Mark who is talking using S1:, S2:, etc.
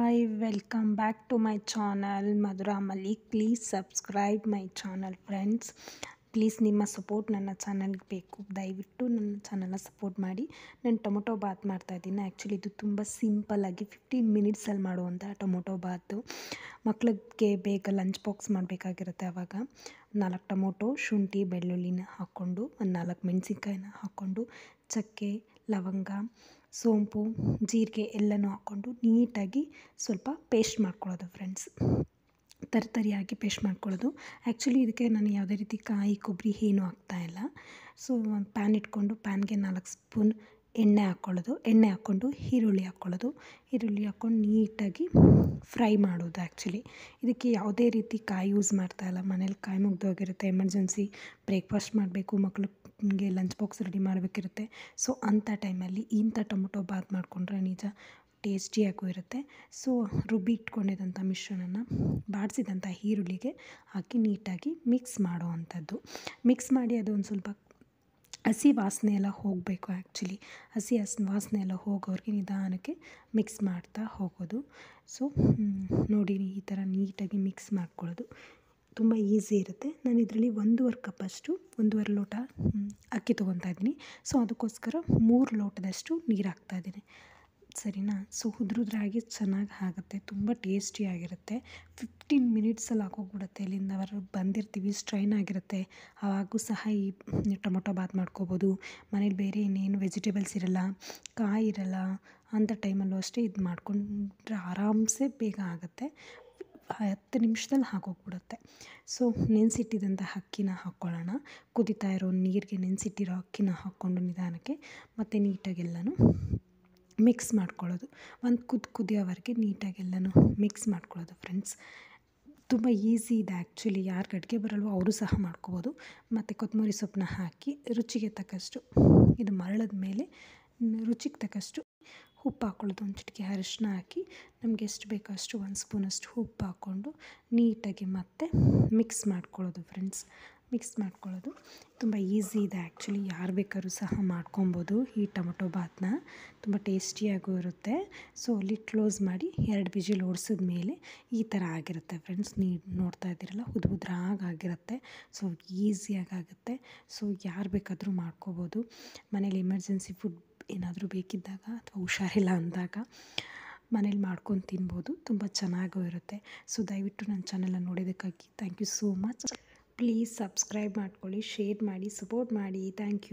S1: Hi, welcome back to my channel Madhura Malik. Please subscribe my channel friends. Please ನಿಮ್ಮ support ನನ್ನ ಚಾನಲ್ಗೆ ಬೇಕು. ದಯವಿಟ್ಟು ನನ್ನ ಚಾನಲ್ನ ಸಪೋರ್ಟ್ ಮಾಡಿ. ನಾನು ಟೊಮೊಟೊ ಬಾತ್ ಮಾಡ್ತಾಯಿದ್ದೀನಿ. ಆ್ಯಕ್ಚುಲಿ ಇದು ತುಂಬ ಸಿಂಪಲ್ಲಾಗಿ 15 ಮಿನಿಟ್ಸಲ್ಲಿ ಮಾಡುವಂಥ ಟೊಮೊಟೊ ಬಾತು. ಮಕ್ಕಳಿಗೆ ಬೇಗ ಲಂಚ್ ಬಾಕ್ಸ್ ಮಾಡಬೇಕಾಗಿರುತ್ತೆ. ಆವಾಗ 4 ಟೊಮೊಟೊ, ಶುಂಠಿ, ಬೆಳ್ಳುಳ್ಳಿನ ಹಾಕ್ಕೊಂಡು, ಒಂದು 4 ಮೆಣಸಿನ್ಕಾಯಿನ ಹಾಕ್ಕೊಂಡು, ಚಕ್ಕೆ, ಲವಂಗ, ಸೋಂಪು, ಜೀರಿಗೆ ಎಲ್ಲನೂ ಹಾಕ್ಕೊಂಡು ನೀಟಾಗಿ ಸ್ವಲ್ಪ ಪೇಸ್ಟ್ ಮಾಡ್ಕೊಳ್ಳೋದು ಫ್ರೆಂಡ್ಸ್. ತರಿಯಾಗಿ ಪೇಸ್ಟ್ ಮಾಡ್ಕೊಳ್ಳೋದು. ಆ್ಯಕ್ಚುಲಿ ಇದಕ್ಕೆ ನಾನು ಯಾವುದೇ ರೀತಿ ಕಾಯಿ ಕೊಬ್ಬರಿ ಏನೂ ಹಾಕ್ತಾಯಿಲ್ಲ. ಸೊ ಒಂದು ಪ್ಯಾನ್ ಇಟ್ಕೊಂಡು ಪ್ಯಾನ್ಗೆ 4 ಸ್ಪೂನ್ ಎಣ್ಣೆ ಹಾಕ್ಕೊಳ್ಳೋದು. ಎಣ್ಣೆ ಹಾಕ್ಕೊಂಡು ಈರುಳ್ಳಿ ಹಾಕ್ಕೊಂಡು ನೀಟಾಗಿ ಫ್ರೈ ಮಾಡೋದು. ಆ್ಯಕ್ಚುಲಿ ಇದಕ್ಕೆ ಯಾವುದೇ ರೀತಿ ಕಾಯಿ ಯೂಸ್ ಮಾಡ್ತಾಯಿಲ್ಲ. ಮನೇಲಿ ಕಾಯಿ ಮುಗ್ದೋಗಿರುತ್ತೆ, ಎಮರ್ಜೆನ್ಸಿ ಬ್ರೇಕ್ಫಾಸ್ಟ್ ಮಾಡಬೇಕು, ಮಕ್ಳಿಗೆ ಲಂಚ್ ಬಾಕ್ಸ್ ರೆಡಿ ಮಾಡಬೇಕಿರುತ್ತೆ. ಸೊ ಅಂಥ ಟೈಮಲ್ಲಿ ಇಂಥ ಟೊಮೊಟೊ ಬಾತ್ ಮಾಡಿಕೊಂಡ್ರೆ ನಿಜ ಟೇಸ್ಟಿಯಾಗೂ ಇರುತ್ತೆ. ಸೊ ರುಬ್ಬಿ ಇಟ್ಕೊಂಡಿದ್ದಂಥ ಮಿಶ್ರಣನ ಬಾಡಿಸಿದಂಥ ಈರುಳ್ಳಿಗೆ ಹಾಕಿ ನೀಟಾಗಿ ಮಿಕ್ಸ್ ಮಾಡೋ ಅಂಥದ್ದು. ಮಿಕ್ಸ್ ಮಾಡಿ ಅದು ಒಂದು ಸ್ವಲ್ಪ ಹಸಿ ವಾಸನೆ ಎಲ್ಲ ಹೋಗಬೇಕು. ಆ್ಯಕ್ಚುಲಿ ಹಸಿ ವಾಸನೆ ಎಲ್ಲ ಹೋಗೋರಿಗೆ ನಿಧಾನಕ್ಕೆ ಮಿಕ್ಸ್ ಮಾಡ್ತಾ ಹೋಗೋದು. ಸೊ ನೋಡಿ ಈ ಥರ ನೀಟಾಗಿ ಮಿಕ್ಸ್ ಮಾಡ್ಕೊಳ್ಳೋದು ತುಂಬ ಈಸಿ ಇರುತ್ತೆ. ನಾನು ಇದರಲ್ಲಿ 1.5 ಲೋಟ ಅಕ್ಕಿ ತೊಗೊತಾ ಇದ್ದೀನಿ. ಸೊ ಅದಕ್ಕೋಸ್ಕರ 3 ಲೋಟದಷ್ಟು ನೀರು ಹಾಕ್ತಾಯಿದ್ದೀನಿ. ಸರಿನಾ? ಸೊ ಉದ್ರಾಗಿ ಚೆನ್ನಾಗಿ ಆಗುತ್ತೆ, ತುಂಬ ಟೇಸ್ಟಿಯಾಗಿರುತ್ತೆ. 15 ಮಿನಿಟ್ಸಲ್ಲಿ ಆಗೋಗ್ಬಿಡುತ್ತೆ. ಇಲ್ಲಿಂದ ಬಂದಿರ್ತೀವಿ, ಸ್ಟ್ರೈನ್ ಆಗಿರುತ್ತೆ. ಆವಾಗೂ ಸಹ ಈ ಟೊಮೊಟೊ ಬಾತ್ ಮಾಡ್ಕೋಬೋದು. ಮನೇಲಿ ಬೇರೆ ಇನ್ನೇನು ವೆಜಿಟೇಬಲ್ಸ್ ಇರೋಲ್ಲ, ಕಾಯಿ ಇರೋಲ್ಲ ಅಂಥ ಟೈಮಲ್ಲೂ ಅಷ್ಟೇ ಇದು ಮಾಡ್ಕೊಂಡ್ರೆ ಆರಾಮ್ಸೆ ಬೇಗ ಆಗುತ್ತೆ. 10 ನಿಮಿಷದಲ್ಲಿ ಆಗೋಗ್ಬಿಡುತ್ತೆ. ಸೊ ನೆನೆಸಿಟ್ಟಿದ್ದಂಥ ಅಕ್ಕಿನ ಹಾಕ್ಕೊಳ್ಳೋಣ. ಕುದೀತಾ ಇರೋ ನೀರಿಗೆ ನೆನೆಸಿಟ್ಟಿರೋ ಅಕ್ಕಿನ ಹಾಕ್ಕೊಂಡು ನಿಧಾನಕ್ಕೆ ಮತ್ತು ನೀಟಾಗೆಲ್ಲನೂ ಮಿಕ್ಸ್ ಮಾಡ್ಕೊಳ್ಳೋದು. ಒಂದು ಕುದಿಯೋವರೆಗೆ ನೀಟಾಗೆಲ್ಲನೂ ಮಿಕ್ಸ್ ಮಾಡ್ಕೊಳ್ಳೋದು ಫ್ರೆಂಡ್ಸ್. ತುಂಬ ಈಸಿ ಇದೆ ಆ್ಯಕ್ಚುಲಿ. ಯಾರಿಗೆ ಅಡುಗೆ ಬರಲ್ವೋ ಅವರು ಸಹ ಮಾಡ್ಕೋಬೋದು. ಮತ್ತು ಕೊತ್ತಂಬರಿ ಸೊಪ್ಪನ್ನ ಹಾಕಿ ರುಚಿಗೆ ತಕ್ಕಷ್ಟು ಇದು ಮರಳಿದ ಮೇಲೆ ರುಚಿಗೆ ತಕ್ಕಷ್ಟು ಉಪ್ಪು ಹಾಕ್ಕೊಳ್ಳೋದು. ಒಂದು ಚಿಟಿಕೆ ಅರಿಶಿನ ಹಾಕಿ ನಮಗೆ ಎಷ್ಟು ಬೇಕೋ ಅಷ್ಟು 1 ಸ್ಪೂನಷ್ಟು ಉಪ್ಪು ಹಾಕ್ಕೊಂಡು ನೀಟಾಗಿ ಮತ್ತೆ ಮಿಕ್ಸ್ ಮಾಡ್ಕೊಳ್ಳೋದು ಫ್ರೆಂಡ್ಸ್. ಮಿಕ್ಸ್ ಮಾಡ್ಕೊಳ್ಳೋದು ತುಂಬ ಈಸಿ ಇದೆ ಆ್ಯಕ್ಚುಲಿ. ಯಾರು ಬೇಕಾದ್ರೂ ಸಹ ಮಾಡ್ಕೊಬೋದು ಈ ಟೊಮೊಟೊ ಬಾತನ್ನ. ತುಂಬ ಟೇಸ್ಟಿಯಾಗೂ ಇರುತ್ತೆ. ಸೊ ಲಿಡ್ ಕ್ಲೋಸ್ ಮಾಡಿ 2 ವಿಜಿಲ್ ಓಡಿಸಿದ ಮೇಲೆ ಈ ಥರ ಆಗಿರುತ್ತೆ ಫ್ರೆಂಡ್ಸ್. ನೀವು ನೋಡ್ತಾ ಇದ್ದೀರಲ್ಲ, ಉದ್ರಾಗಿರುತ್ತೆ. ಸೊ ಈಸಿಯಾಗುತ್ತೆ. ಸೊ ಯಾರು ಬೇಕಾದರೂ ಮಾಡ್ಕೋಬೋದು. ಮನೇಲಿ ಎಮರ್ಜೆನ್ಸಿ ಫುಡ್ ಏನಾದರೂ ಬೇಕಿದ್ದಾಗ ಅಥವಾ ಹುಷಾರಿಲ್ಲ ಅಂದಾಗ ಮನೇಲಿ ಮಾಡ್ಕೊಂಡು ತಿನ್ಬೋದು. ತುಂಬ ಚೆನ್ನಾಗೂ ಇರುತ್ತೆ. ಸೊ ದಯವಿಟ್ಟು ನನ್ನ ಚಾನಲ್ನ ನೋಡೋದಕ್ಕಾಗಿ thank you so much. Please subscribe ಮಾಡ್ಕೊಳ್ಳಿ, ಶೇರ್ ಮಾಡಿ, ಸಪೋರ್ಟ್ ಮಾಡಿ. Thank you.